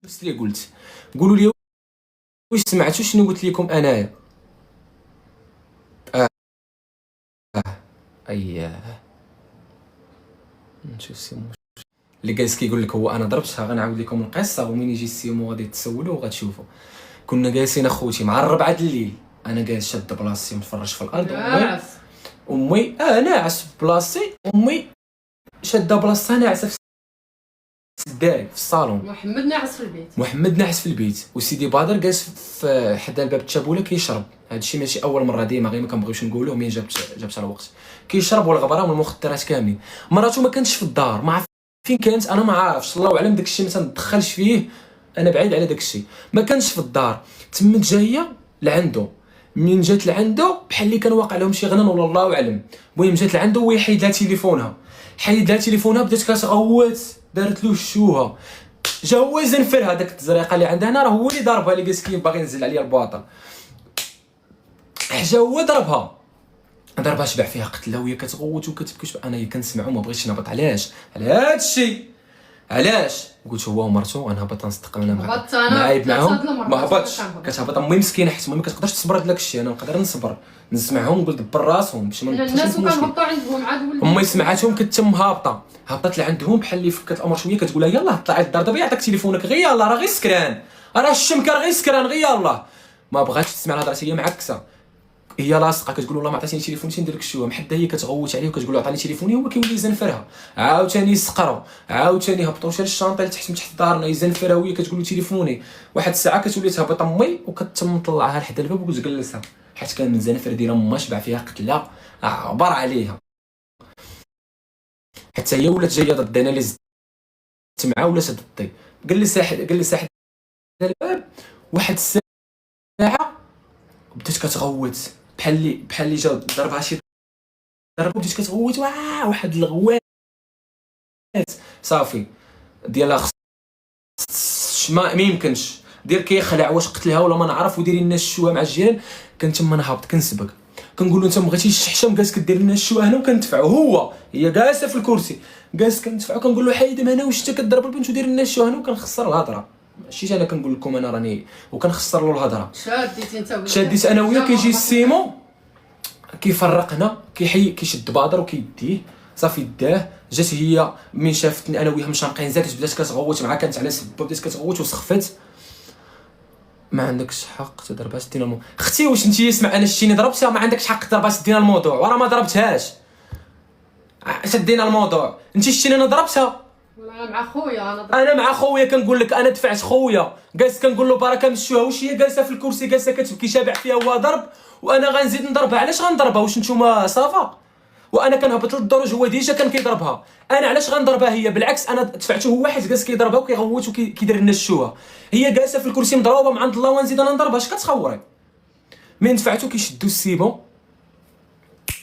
نفس اللي قلت. قولوا لي واش سمعتوا شنو قلت لكم انايا؟ اييه نشوف سيمو اللي جالس كيقول لك هو انا ضربتها. غنعاود لكم القصه ومين يجي سيمو غادي تسولوا وغتشوفوا. كنا جالسين اخوتي مع الربعه د الليل، انا جالس شاد بلاصتي متفرج في الارض. امي ناعس بلاصتي، امي شاده بلاصتها ناعسه في الداري في الصالون. محمد ناعس في البيت وسيدي بدر جالس في حدا الباب التابوله كيشرب. هادشي ماشي اول مره، ديما غير ما كنبغيوش نقولوه مين جابت الوقت. كيشرب والغبره والمخدرات كاملين. مراتو ما كانتش في الدار، ما عرف فين كانت، انا ما عارفش، الله اعلم. داكشي ما تندخلش فيه، انا بعيد على داكشي. ما كانش في الدار، تمت جايه لعندو. منين جات لعندو بحال اللي كان واقع لهم شي غنن ولا الله اعلم. المهم جات لعندو ويحيد لها تليفونها، بدات كتغوت، دارت له الشوهه. جا هو يزنفرها داك التزريقه اللي عندها هنا، راه هو اللي ضربها، اللي قالت باغي ينزل عليا الباطل. جا هو ضربها شبع فيها قتلها وهي كتغوت وكتبكي. انا كنسمعو ما بغيتش نهبط. علاش هادشي؟ علاش؟ قلت هو ومرتو غنهبط نصدق انا معايب معاهم. ما هبطش، كتهبط امي مسكينه حيت ما كتقدرش تصبر هاد داكشي. انا نقدر نصبر نسمعهم ونقول دبر راسهم باش ما الناس كنهبطوا عندهم عاد ولد. امي سمعتهم كتم هابطه، هبطت لعندهم بحال اللي فكت الامر شويه. كتقول لها يلاه طلعي للدار دابا يعطيك تليفونك، غير يلاه راه غير سكران، راه الشمكه غير سكران، غير يلاه. ما بغاتش تسمع الهضره، هي معكسه، هي لاصقه. كتقول والله ما عطيتيني تليفوني ندير لك الشوه. محدا هي كتغوت عليه وكتقول له عطيني تليفوني، هو كيولي يزنفرها. عاوتاني يسقروا، عاوتاني هبطوا شال الشانطه لتحت من تحت دارنا يزنفرها وهي كتقول له تليفوني. واحد الساعه كتولي تهبط امي وكتم طلعها لحد الباب وكتجلسها، حيت كان من زنفر ديال امها شبع فيها قتله عبر عليها. حتى هي ولات جايه ضد انا اللي زدت معاه، ولات ضدي. جلسها حدا الباب واحد الساعه بدات كتغوت بحال اللي جا ضربها شي ضربه. بدات كتغوت واحد الغوات صافي ديالها ما يمكنش دير كيخلع واش قتلها ولا ما نعرف. وديري لنا الشوه مع الجيران. كنت تما نهبط كنسبق كنقول له انت ما بغيتيش الشحشم، جالس كدير لنا الشوه هنا وكندفعو. هي جالسه في الكرسي جالس كندفعو. كنقول له حيد من هنا واش انت كضرب البنت ودير لنا الشوه هنا. وكنخسر الهضره، ماشي انا كنقول لكم انا راني، وكنخسر له الهضره. شاديت انا وياه. كيجي السيمو كيفرقنا، كيشد بادر وكيديه صافي داه. جات هي من شافتني انا وياها مشانقين زادت بدات كتغوت معاه. كانت على سبه بدات كتغوت وسخفت. ما عندكش حق تضربها سدينا اختي. واش انت اسمع انا شتيني ضربتها؟ ما عندكش حق تضربها سدينا الموضوع. وراه ما ضربتهاش، سدينا الموضوع. انت شتيني انا ضربتها؟ انا مع خويا، انا مع خويا. كنقول لك انا دفعت خويا. جالس كنقول له بركه مشوها. واش هي جالسه في الكرسي جالسه كتبكي شابع فيها هو ضرب، وانا غنزيد نضربها؟ علاش غنضربها؟ واش نتوما صافا؟ وانا كنهبط للدرج هو ديجا كان كيضربها. انا علاش غنضربها هي؟ بالعكس انا دفعته هو حيت جالس كيضربها وكيغوت وكيدير لنا الشوه. هي جالسه في الكرسي مضروبه من عند الله ونزيد انا نضربها. اش كتخوري؟ من دفعته كيشدو السيمو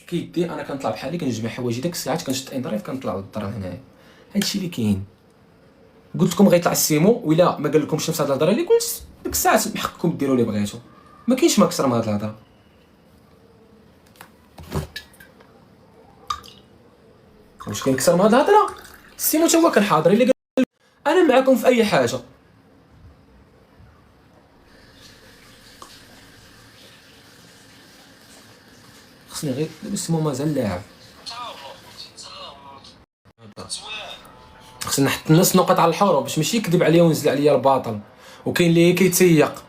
كيدي. انا كنطلع بحالي كنجمع حوايجي ديك الساعات كنشد انظريف كنطلع للدار هنايا. هادشي اللي كاين. قلت لكم غيطلع السيمو ولا ما قال لكمش نفس هاد الهضره اللي قلت ديك الساعات. بحقكم ديروا اللي بغيتو، ما كاينش ما اكثر من هاد الهضره. واش كاين اكثر من هاد الهضره؟ السيمو تا هو كان حاضر. الا قال انا معكم في اي حاجه. خصني غير السيمو مازال لاعب. خصني نحط الناس نقط على الحروف باش ماشي يكذب عليا وينزل عليا الباطل. وكاين اللي كيتسيق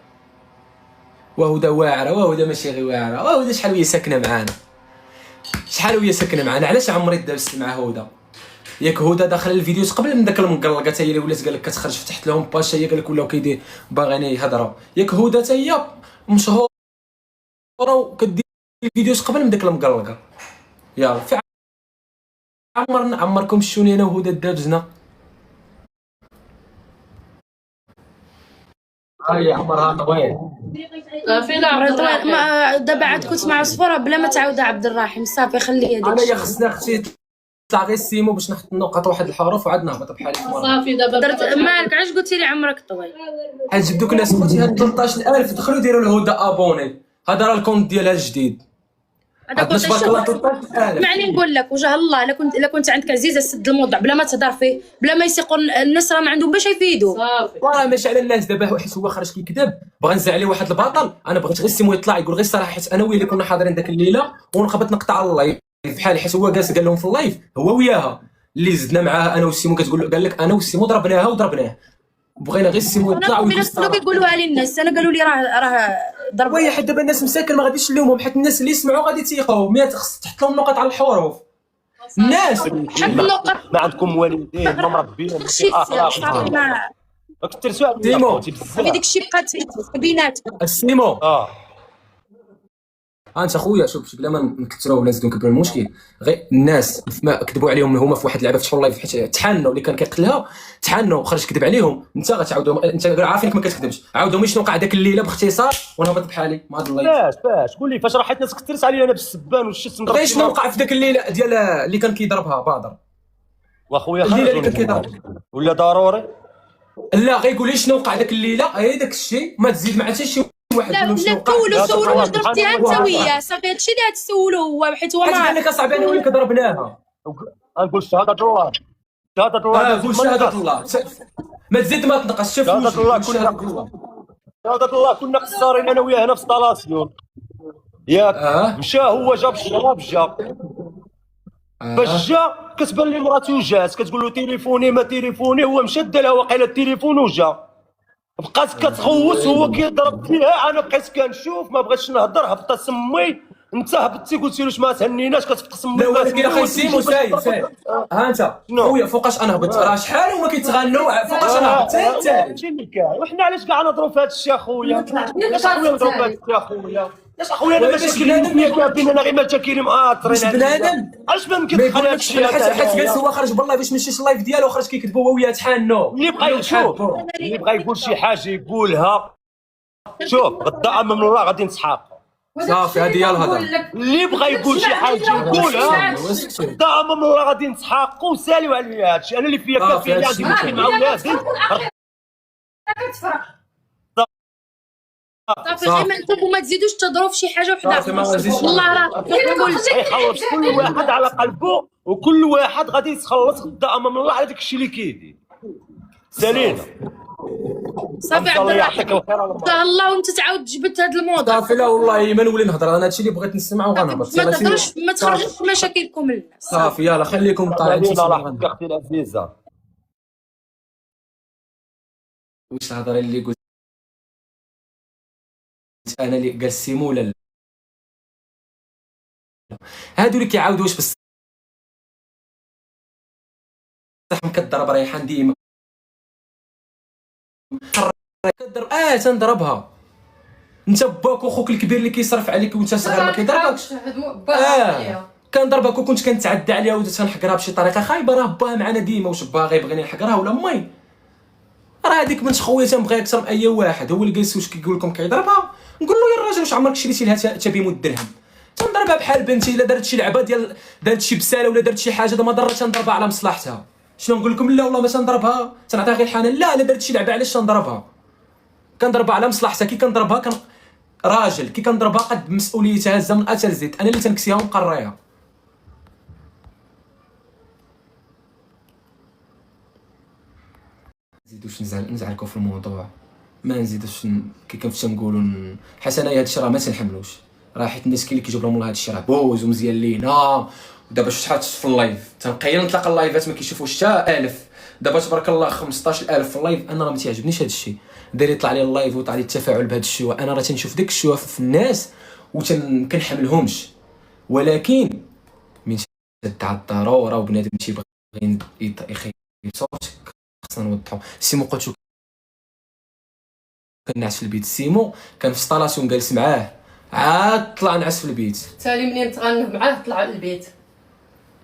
وهدى واعره، وهدى ماشي غير واعره، وهدى شحال وهي ساكنه معانا، علاش عمري دابست مع هدى؟ ياك هدى داخله الفيديوز قبل من داك المقلقه حتى هي اللي ولات قال لك كتخرج فتحت لهم باش. هي قال لك ولاو كيدير باغيين يهضروا. ياك هدى حتى هي مشهوره وكدير الفيديوز قبل من داك المقلقه. يلا في عمركم شوني انا وهدى دابزنا. هاي عمرها طويل. فين عمرها طويل؟ دابا عاد كنت مع عصفوره بلا ما تعاود عبد الرحيم. صافي خليها انا يا خصنا اختي طلع غير السيمو باش نحط النقط واحد الحروف وعاد نهبط بحالي في مرة. صافي دابا درت مالك. علاش قلتي لي عمرك طويل؟ حيت جبدوك الناس خوتي هاد 13000 دخلوا ديروا الهدى ابوني. هذا راه الكونت ديالها الجديد. عندنا تبارك الله 13000. معني نقول لك وجه الله، الا كنت عندك عزيزه سد الموضوع بلا ما تهضر فيه، بلا ما يسيقوا الناس راه ما عندهم باش يفيدوا. راه ماشي على الناس دابا، حيت هو خرج كيكذب بغا نزع عليه واحد البطل. انا بغيت غير سيمو يطلع يقول غير الصراحه، حيت انا وياه اللي كنا حاضرين ذاك الليله ونقبط نقطع اللايف بحال، حيت هو جالس قال لهم في اللايف هو وياها اللي زدنا معاه انا وسيمو. كتقول قال لك انا وسيمو ضربناها وضربناه، بغينا غير سيمو يطلع ويقول الصراحه. كيقولوها للناس، انا قالوا لي راه ضرب. وي حيت دابا الناس مساكن ما غاديش نلومهم، حيت الناس اللي يسمعوا غادي تيقاو، ما خص تحط لهم نقط على الحروف. الناس حط النقط. ما عندكم والدين ما مربيين صافي ما كثرتوا على سيمو بزاف داك الشيء بقات في بيناتهم. السيمو انت اخويا شوف بلا ما نكثروا ولا نزيدو نكبروا المشكل، غير الناس ما كذبوا عليهم هما في واحد اللعبه فتحوا اللايف حيت تحنوا اللي كان كيقتلها، تحنوا وخرج كذب عليهم. انت غتعاودوا، انت عارفينك ما كتكذبش، عاودوا شنو وقع داك الليله باختصار ونهبط بحالي مع هذا اللايف. فاش قول لي فاش راه حيت الناس كثرت عليا انا بالسبان والشت غير شنو وقع في ذاك الليله ديال اللي كان كيضربها بادر واخويا الليله اللي كان كيضرب ولا ضروري. لا غير قول لي شنو وقع ذاك الليله، هي داك الشيء ما تزيد مع حتى شي واحد. لا سولوا واش ضربتيها انت وياه، صافي هادشي اللي غتسولوا هو، حيت هو ما قال لك اصاحبي انا وياك ضربناها. نقول شهاده الله، شهاده الله، قول شهاده الله، ما تزيد ما تنقص. شوف شهاده الله شهاده الله كنا قصارين انا وياه هنا في سطالاسيون ياك. مشى هو جاب الشراب جا، فاش جا كتبان لي مراتو جات كتقول له تليفوني ما تليفوني، هو مشى دالها واقيلا التليفون وجا، بقات كتخوت هو كيضرب فيها. انا بقيت كنشوف ما بغيتش نهضر، هبط سمي. انت هبطتي قلتي له ما تهنيناش كتفقسم. لا ولكن اخي سيمو ساير ها انت خويا فوقاش انا هبط، راه شحال هما كيتغنوا فوقاش انا هبط هادشي اللي كاين. وحنا علاش كاع نهضروا في هذا الشيء اخويا؟ علاش اخويا نهضروا في هذا الشيء اخويا؟ علاش اخويا انا ماشي بنادم كافين، انا غير مشاكل مآثرين. مش بنادم علاش ما كيدخل هذا الشيء؟ حيت جالس هو خرج بالله باش مشيش اللايف ديالو وخرج كيكذبوا هو وياه تحانوا. اللي بغى يشوف اللي بغى يقول شي حاجه يقولها. شوف غدا امام الله غادي نسحاق صافي هذه هي الهضره. اللي بغى يقول شي حاجه يقولها غدا امام الله غادي نسحاقوا وساليو عليا هادشي. انا اللي فيا كافي اللي عندي مشكل مع ولادي صافي غير ما انتم وما تزيدوش تهضروا في شي حاجه وحده. والله راه يخلص كل واحد على قلبه، وكل واحد غادي يتخلص غدا امام الله على داك الشيء اللي كيدير. سالينا صافي عبد الرحيم الله وانت تعاود جبت هذا الموضوع. صافي لا والله ما نولي نهضر، انا هادشي اللي بغيت نسمع وغنهبط. ما تهضرش ما تخرجوش مشاكلكم للناس. صافي يلا خليكم طالعين. اختي العزيزه واش الهضره اللي قلت انا اللي قال سيمو ولا لا؟ هادو اللي كيعاودوا واش بصح كضرب ريحان ديما كضرب. تنضربها انت باك وخوك الكبير اللي كيصرف عليك وانت صغير ما كيضربكش. كنضربك وكنت كنتعدى عليها وتنحقرها بشي طريقه خايبه. راه باها معنا ديما، واش باها غيبغيني نحقرها ولا مي؟ راه هذيك بنت خويا تنبغيها اكثر من اي واحد. هو اللي جالس واش كيقول لكم كيضربها، نقول له يا الراجل واش عمرك شريتي لها تبيم الدرهم؟ تنضربها بحال بنتي. الا دارت شي لعبه ديال دارت شي بساله ولا دارت شي حاجه ما ضرة تنضربها على مصلحتها. شنو نقول لكم؟ لا والله ما تنضربها، تنعطيها غير الحنان. لا الا دارت شي لعبه علاش تنضربها؟ كنضربها على مصلحتها. كي كنضربها راجل، كي كنضربها قد مسؤوليتها هازه من اتى لزيت. انا اللي تنكسيها ونقريها. نزيدوش نزعلكم في الموضوع، ما نزيدوش كي كنفتح نقولوا حيت انايا هادشي راه ما تنحملوش. راه حيت الناس كاين اللي كيجيب لهم هادشي راه بوز ومزيان لينا. ودابا شحال في اللايف تنقيل نطلق اللايفات ما كيشوفوش حتى 1000. دابا تبارك الله 15000 في اللايف. انا راه ما تيعجبنيش هادشي. داير يطلع لي اللايف ويطلع لي التفاعل بهاد الشيء. انا راه تنشوف داك الشيء في الناس وكنحملهمش. ولكن من شد على الضروره وبنادم تيبغي يخيب صوت خصنا نوضحوا. سيمو قلت كنعس في البيت. سيمو كان في سطالاسيون جالس معاه عاد طلع نعس في البيت. تالي منين تغنى معاه طلع للبيت.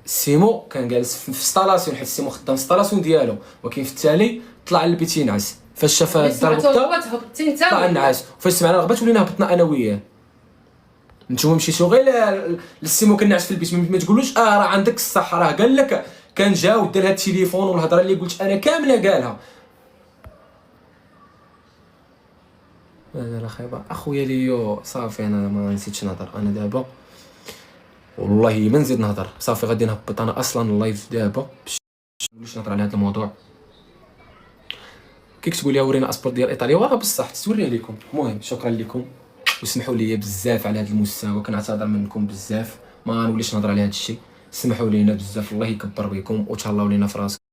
سيمو كان جالس في سطالاسيون حيت سيمو خدام سطالاسيون ديالو، ولكن في التالي طلع للبيت ينعس. فاش شاف الضرب هبطتي انت طلع نعس. فاش سمعنا الغبات ولينا هبطنا انا وياه. نتوما مشيتو غير للسيمو كنعس في البيت. ما تقولوش راه عندك الصح. راه قال لك كان جا ودار هاد التليفون والهضره اللي قلت انا كامله قالها. لا خايبه اخويا ليو. صافي انا ما نسيتش نهضر. انا دابا والله ما نزيد نهضر، صافي غادي نهبط انا اصلا اللايف دابا باش نوليش نهضر على هذا الموضوع. كيكتبوا لي ورينا اسبور ديال ايطاليا، واه بصح توريها لكم. المهم شكرا لكم وسمحوا لي بزاف على هذا المستوى، كنعتذر منكم بزاف، ما نوليش نهضر على هذا الشيء. سمحوا لينا بزاف، الله يكبر بكم وتهلاو لينا في راسكم.